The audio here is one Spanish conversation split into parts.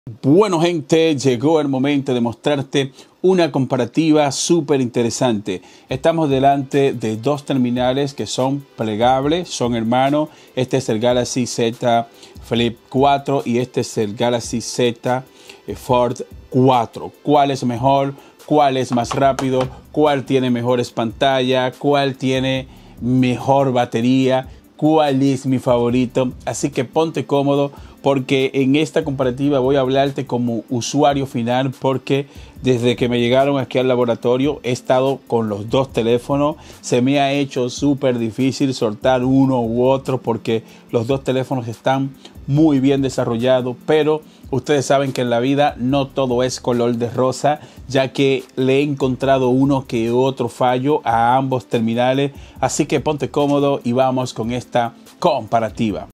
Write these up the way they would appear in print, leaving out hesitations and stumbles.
Bueno, gente, llegó el momento de mostrarte una comparativa súper interesante. Estamos delante de dos terminales que son plegables, son hermanos. Este es el Galaxy Z Flip 4 y este es el Galaxy Z Fold 4. ¿Cuál es mejor? ¿Cuál es más rápido? ¿Cuál tiene mejores pantallas? ¿Cuál tiene mejor batería? ¿Cuál es mi favorito? Así que ponte cómodo porque en esta comparativa voy a hablarte como usuario final, porque desde que me llegaron aquí al laboratorio he estado con los dos teléfonos. Se me ha hecho súper difícil soltar uno u otro porque los dos teléfonos están muy bien desarrollados, pero ustedes saben que en la vida no todo es color de rosa, ya que le he encontrado uno que otro fallo a ambos terminales. Así que ponte cómodo y vamos con esta comparativa.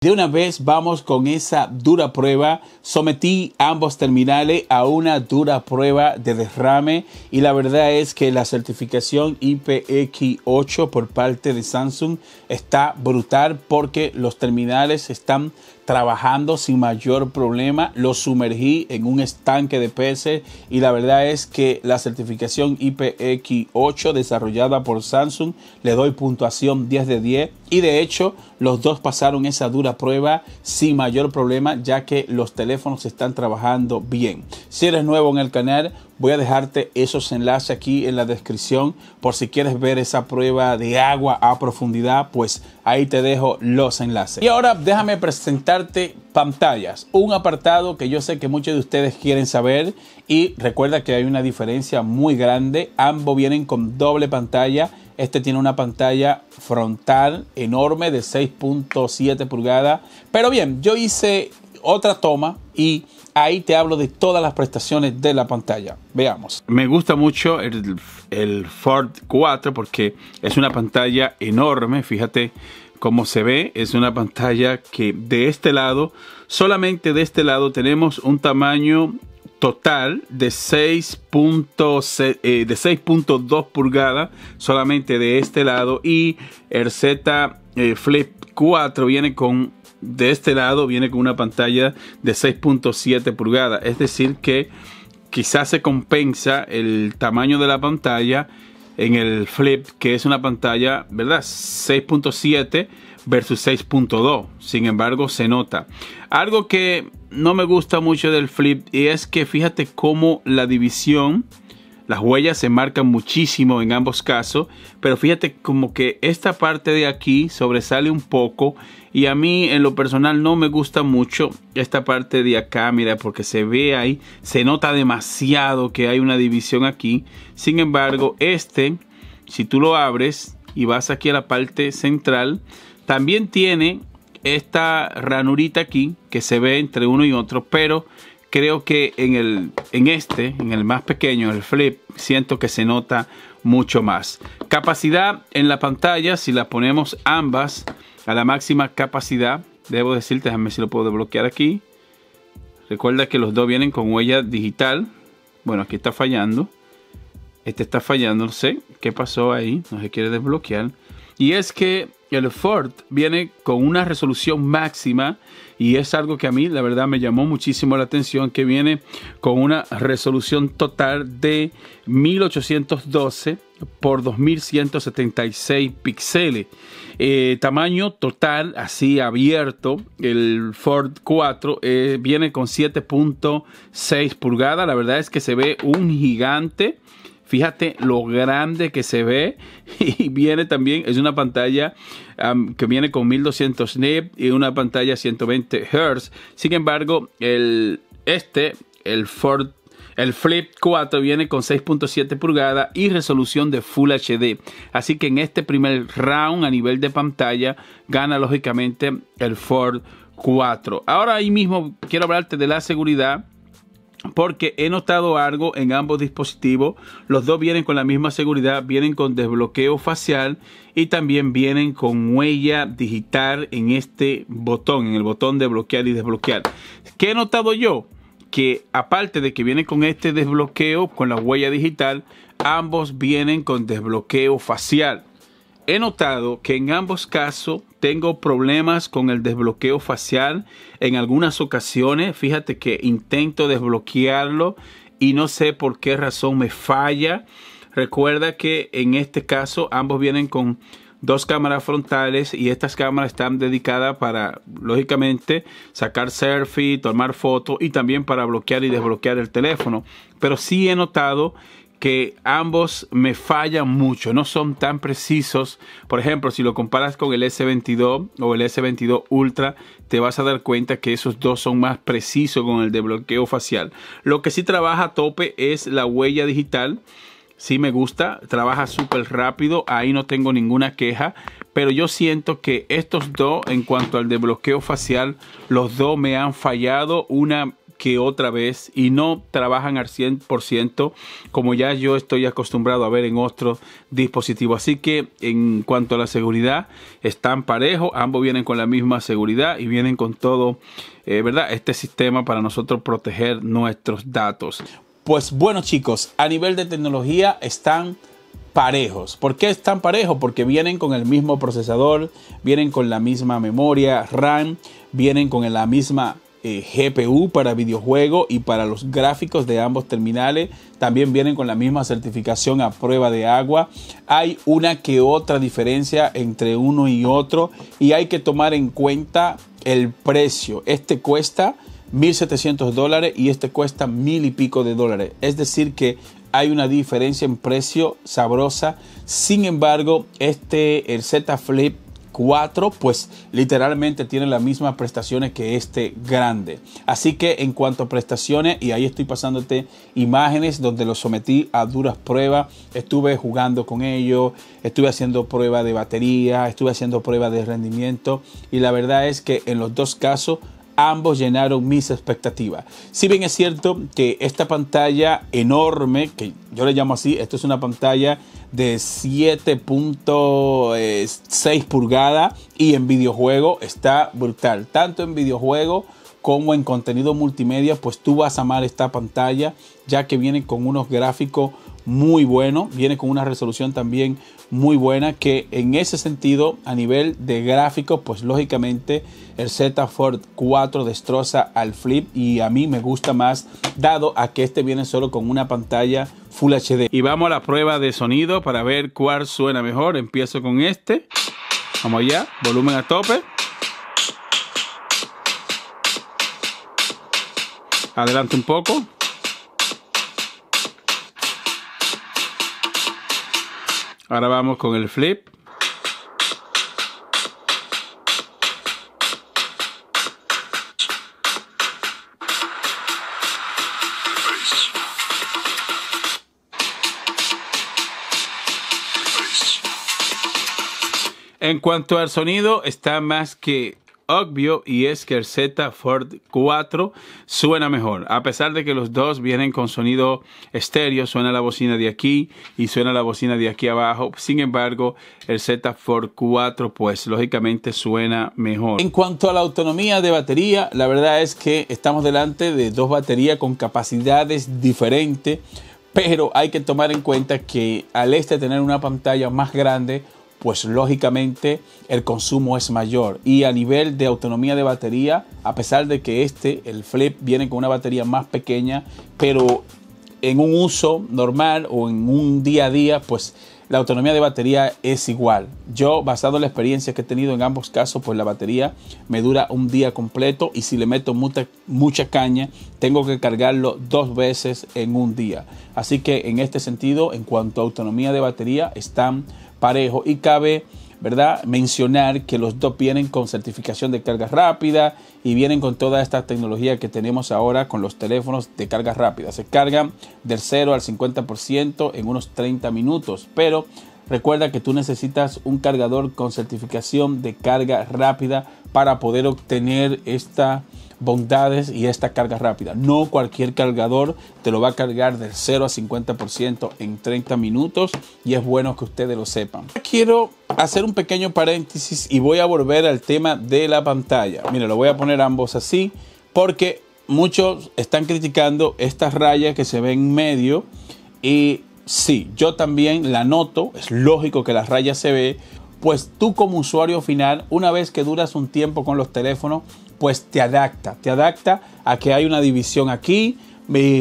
De una vez vamos con esa dura prueba. Sometí ambos terminales a una dura prueba de derrame y la verdad es que la certificación IPX8 por parte de Samsung está brutal porque los terminales están trabajando sin mayor problema. Los sumergí en un estanque de peces y la verdad es que la certificación IPX8 desarrollada por Samsung le doy puntuación 10 de 10 y de hecho los dos pasaron esa dura prueba sin mayor problema, ya que los teléfonos están trabajando bien. Si eres nuevo en el canal, voy a dejarte esos enlaces aquí en la descripción por si quieres ver esa prueba de agua a profundidad, pues ahí te dejo los enlaces. Y ahora déjame presentarte pantallas, un apartado que yo sé que muchos de ustedes quieren saber y recuerda que hay una diferencia muy grande. Ambos vienen con doble pantalla. Este tiene una pantalla frontal enorme de 6.7 pulgadas. Pero bien, yo hice otra toma y ahí te hablo de todas las prestaciones de la pantalla. Veamos. Me gusta mucho el Fold 4 porque es una pantalla enorme. Fíjate cómo se ve. Es una pantalla que de este lado, solamente de este lado tenemos un tamaño total de 6.2 pulgadas solamente de este lado, y el Z Flip 4 viene con, de este lado viene con una pantalla de 6.7 pulgadas, es decir que quizás se compensa el tamaño de la pantalla en el Flip, que es una pantalla, ¿verdad? 6.7 versus 6.2. Sin embargo, se nota. Algo que no me gusta mucho del Flip y es que fíjate cómo la división, las huellas se marcan muchísimo en ambos casos, pero fíjate como que esta parte de aquí sobresale un poco y a mí en lo personal no me gusta mucho esta parte de acá, mira, porque se ve ahí, se nota demasiado que hay una división aquí. Sin embargo, si tú lo abres y vas aquí a la parte central, también tiene esta ranurita aquí que se ve entre uno y otro, pero creo que en el más pequeño, el Flip, siento que se nota mucho más. Capacidad en la pantalla, si la ponemos ambas a la máxima capacidad, debo decirte, déjame ver si lo puedo desbloquear aquí. Recuerda que los dos vienen con huella digital. Bueno, aquí está fallando. Este está fallando, no sé qué pasó ahí, no se quiere desbloquear. Y es que el Fold viene con una resolución máxima y es algo que a mí la verdad me llamó muchísimo la atención, que viene con una resolución total de 1812 por 2176 píxeles. Tamaño total así abierto, el Fold 4 viene con 7.6 pulgadas. La verdad es que se ve un gigante. Fíjate lo grande que se ve, y viene también, es una pantalla que viene con 1200 nits y una pantalla 120 Hz. Sin embargo, el Flip 4 viene con 6.7 pulgadas y resolución de Full HD. Así que en este primer round a nivel de pantalla gana lógicamente el Fold 4. Ahora ahí mismo quiero hablarte de la seguridad, porque he notado algo en ambos dispositivos. Los dos vienen con la misma seguridad, vienen con desbloqueo facial y también vienen con huella digital en este botón, en el botón de bloquear y desbloquear. ¿Qué he notado yo? Que aparte de que viene con este desbloqueo con la huella digital, ambos vienen con desbloqueo facial. He notado que en ambos casos tengo problemas con el desbloqueo facial en algunas ocasiones. Fíjate que intento desbloquearlo y no sé por qué razón me falla. Recuerda que en este caso ambos vienen con dos cámaras frontales y estas cámaras están dedicadas para, lógicamente, sacar selfie, tomar fotos y también para bloquear y desbloquear el teléfono. Pero sí he notado que ambos me fallan mucho, no son tan precisos. Por ejemplo, si lo comparas con el S22 o el S22 Ultra, te vas a dar cuenta que esos dos son más precisos con el desbloqueo facial. Lo que sí trabaja a tope es la huella digital. Sí me gusta, trabaja súper rápido, ahí no tengo ninguna queja, pero yo siento que estos dos, en cuanto al desbloqueo facial, los dos me han fallado una que otra vez y no trabajan al 100% como ya yo estoy acostumbrado a ver en otros dispositivos. Así que en cuanto a la seguridad, están parejos, ambos vienen con la misma seguridad y vienen con todo, ¿verdad? Este sistema para nosotros proteger nuestros datos. Pues bueno, chicos, a nivel de tecnología están parejos. ¿Por qué están parejos? Porque vienen con el mismo procesador, vienen con la misma memoria RAM, vienen con la misma GPU para videojuegos y para los gráficos de ambos terminales. También vienen con la misma certificación a prueba de agua. Hay una que otra diferencia entre uno y otro y hay que tomar en cuenta el precio. Este cuesta $1,700 y este cuesta $1,000 y pico. Es decir que hay una diferencia en precio sabrosa. Sin embargo, el Z Flip 4 pues literalmente tiene las mismas prestaciones que este grande. Así que en cuanto a prestaciones, y ahí estoy pasándote imágenes donde los sometí a duras pruebas, estuve jugando con ellos, estuve haciendo prueba de batería, estuve haciendo prueba de rendimiento y la verdad es que en los dos casos ambos llenaron mis expectativas. Si bien es cierto que esta pantalla enorme, que yo le llamo así, esto es una pantalla de 7.6 pulgadas y en videojuego está brutal. Tanto en videojuego como en contenido multimedia, pues tú vas a amar esta pantalla, ya que viene con unos gráficos muy buenos, viene con una resolución también muy buena, que en ese sentido, a nivel de gráficos, pues lógicamente el Z Fold 4 destroza al Flip y a mí me gusta más, dado a que este viene solo con una pantalla Full HD. Y vamos a la prueba de sonido para ver cuál suena mejor. Empiezo con este. Vamos allá, volumen a tope. Adelante un poco. Ahora vamos con el Flip. En cuanto al sonido, está más que obvio y es que el Z Fold 4 suena mejor. A pesar de que los dos vienen con sonido estéreo, suena la bocina de aquí y suena la bocina de aquí abajo. Sin embargo, el Z Fold 4 pues lógicamente suena mejor. En cuanto a la autonomía de batería, la verdad es que estamos delante de dos baterías con capacidades diferentes, pero hay que tomar en cuenta que al tener una pantalla más grande, pues lógicamente el consumo es mayor. Y a nivel de autonomía de batería, a pesar de que el Flip viene con una batería más pequeña, pero en un uso normal o en un día a día, pues la autonomía de batería es igual. Yo, basado en la experiencia que he tenido en ambos casos, pues la batería me dura un día completo y si le meto mucha caña, tengo que cargarlo 2 veces en un día. Así que en este sentido, en cuanto a autonomía de batería, están parejo y cabe, ¿verdad?, mencionar que los dos vienen con certificación de carga rápida y vienen con toda esta tecnología que tenemos ahora con los teléfonos de carga rápida. Se cargan del 0 al 50% en unos 30 minutos, pero recuerda que tú necesitas un cargador con certificación de carga rápida para poder obtener estas bondades y esta carga rápida. No cualquier cargador te lo va a cargar del 0 a 50% en 30 minutos y es bueno que ustedes lo sepan. Quiero hacer un pequeño paréntesis y voy a volver al tema de la pantalla. Mira, lo voy a poner ambos así porque muchos están criticando estas rayas que se ven en medio y Sí, yo también la noto, es lógico que la raya se ve, pues tú como usuario final, una vez que duras un tiempo con los teléfonos, pues te adapta a que hay una división aquí.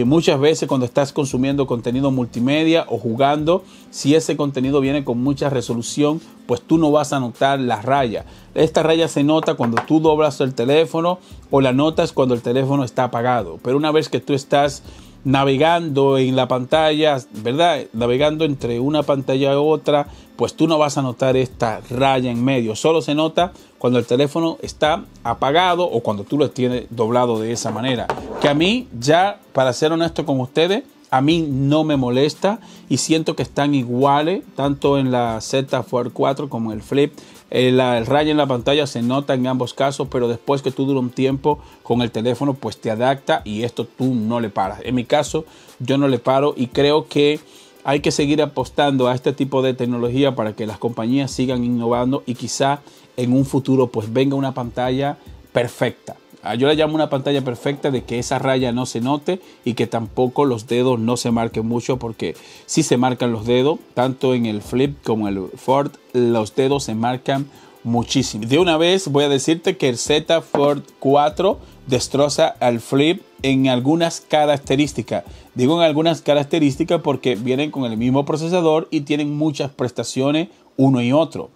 Muchas veces cuando estás consumiendo contenido multimedia o jugando, si ese contenido viene con mucha resolución, pues tú no vas a notar la raya. Esta raya se nota cuando tú doblas el teléfono o la notas cuando el teléfono está apagado. Pero una vez que tú estás navegando en la pantalla, ¿verdad? Navegando entre una pantalla y otra, pues tú no vas a notar esta raya en medio. Solo se nota cuando el teléfono está apagado o cuando tú lo tienes doblado de esa manera. Que a mí, ya para ser honesto con ustedes, a mí no me molesta y siento que están iguales, tanto en la Z Fold 4 como en el Flip. El raya en la pantalla se nota en ambos casos, pero después que tú duras un tiempo con el teléfono, pues te adapta y esto tú no le paras. En mi caso, yo no le paro y creo que hay que seguir apostando a este tipo de tecnología para que las compañías sigan innovando y quizá en un futuro pues venga una pantalla perfecta. Yo le llamo una pantalla perfecta de que esa raya no se note y que tampoco los dedos no se marquen mucho, porque si se marcan los dedos, tanto en el Flip como en el Fold, los dedos se marcan muchísimo. De una vez voy a decirte que el Z Fold 4 destroza al Flip en algunas características. Digo en algunas características porque vienen con el mismo procesador y tienen muchas prestaciones uno y otro.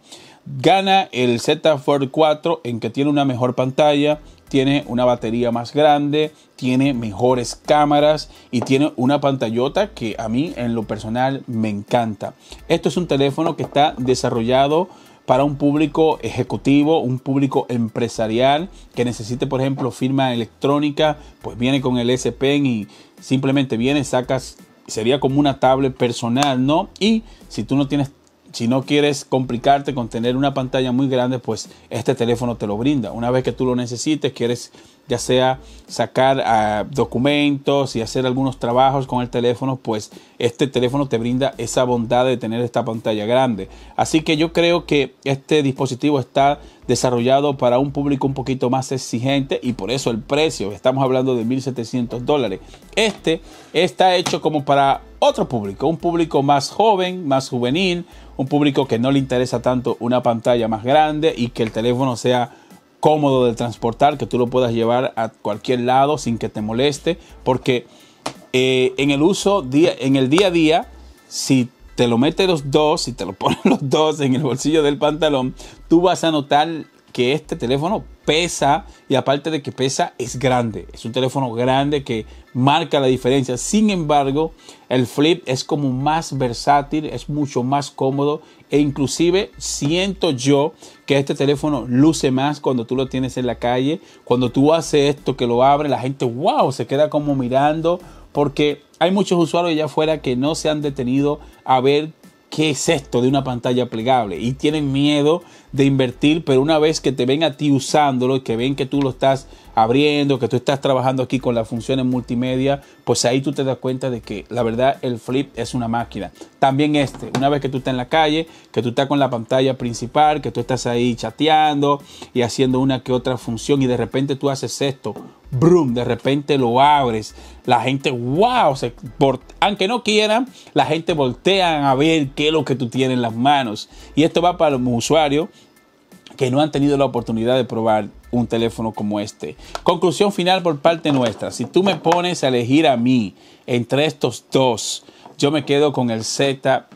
Gana el Z Fold 4 en que tiene una mejor pantalla, tiene una batería más grande, tiene mejores cámaras y tiene una pantallota que a mí en lo personal me encanta. Esto es un teléfono que está desarrollado para un público ejecutivo, un público empresarial que necesite, por ejemplo, firma electrónica, pues viene con el S Pen y simplemente viene, sacas, sería como una tablet personal, ¿no? Y si tú no tienes, si no quieres complicarte con tener una pantalla muy grande, pues este teléfono te lo brinda. Una vez que tú lo necesites, quieres ya sea sacar documentos y hacer algunos trabajos con el teléfono, pues este teléfono te brinda esa bondad de tener esta pantalla grande. Así que yo creo que este dispositivo está desarrollado para un público un poquito más exigente y por eso el precio, estamos hablando de $1,700. Este está hecho como para otro público, un público más joven, más juvenil, un público que no le interesa tanto una pantalla más grande y que el teléfono sea cómodo de transportar, que tú lo puedas llevar a cualquier lado sin que te moleste, porque en el uso, en el día a día, si te lo metes los dos, si te lo pones los dos en el bolsillo del pantalón, tú vas a notar que este teléfono pesa y aparte de que pesa es grande. Es un teléfono grande que marca la diferencia. Sin embargo, el Flip es como más versátil, es mucho más cómodo e inclusive siento yo que este teléfono luce más cuando tú lo tienes en la calle. Cuando tú haces esto que lo abre, la gente wow, se queda como mirando, porque hay muchos usuarios allá afuera que no se han detenido a ver ¿qué es esto de una pantalla plegable? Y tienen miedo de invertir, pero una vez que te ven a ti usándolo y que ven que tú lo estás abriendo, que tú estás trabajando aquí con las funciones multimedia, pues ahí tú te das cuenta de que la verdad el Flip es una máquina. También una vez que tú estás en la calle, que tú estás con la pantalla principal, que tú estás ahí chateando y haciendo una que otra función y de repente tú haces esto, brum, de repente lo abres, la gente, wow, aunque no quieran, la gente voltea a ver qué es lo que tú tienes en las manos. Y esto va para los usuarios que no han tenido la oportunidad de probar un teléfono como este. Conclusión final por parte nuestra. Si tú me pones a elegir a mí entre estos dos, yo me quedo con el Z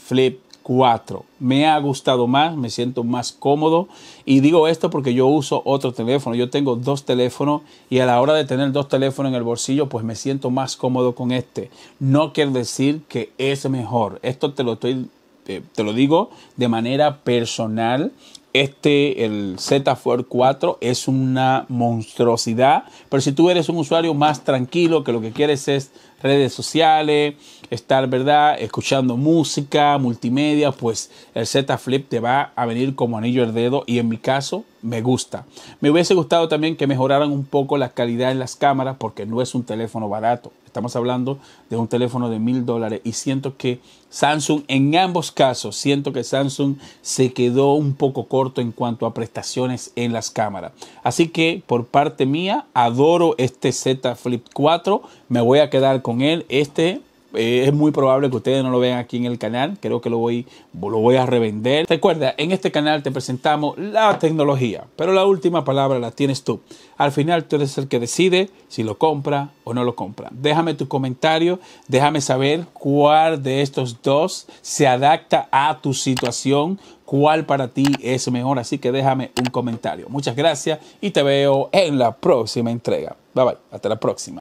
Flip 4. Me ha gustado más, me siento más cómodo y digo esto porque yo uso otro teléfono. Yo tengo dos teléfonos y a la hora de tener dos teléfonos en el bolsillo, pues me siento más cómodo con este. No quiere decir que es mejor. Esto te lo digo de manera personal. El Z Fold 4 es una monstruosidad, pero si tú eres un usuario más tranquilo, que lo que quieres es redes sociales, estar, ¿verdad?, escuchando música, multimedia, pues el Z Flip te va a venir como anillo al dedo y en mi caso me gusta. Me hubiese gustado también que mejoraran un poco la calidad en las cámaras porque no es un teléfono barato. Estamos hablando de un teléfono de $1,000 y siento que Samsung, en ambos casos, siento que Samsung se quedó un poco corto en cuanto a prestaciones en las cámaras. Así que por parte mía, adoro este Z Flip 4, me voy a quedar con él. Es muy probable que ustedes no lo vean aquí en el canal. Creo que lo voy a revender. Recuerda, en este canal te presentamos la tecnología, pero la última palabra la tienes tú. Al final tú eres el que decide si lo compra o no lo compra. Déjame tu comentario, déjame saber cuál de estos dos se adapta a tu situación, cuál para ti es mejor. Así que déjame un comentario. Muchas gracias y te veo en la próxima entrega. Bye bye, hasta la próxima.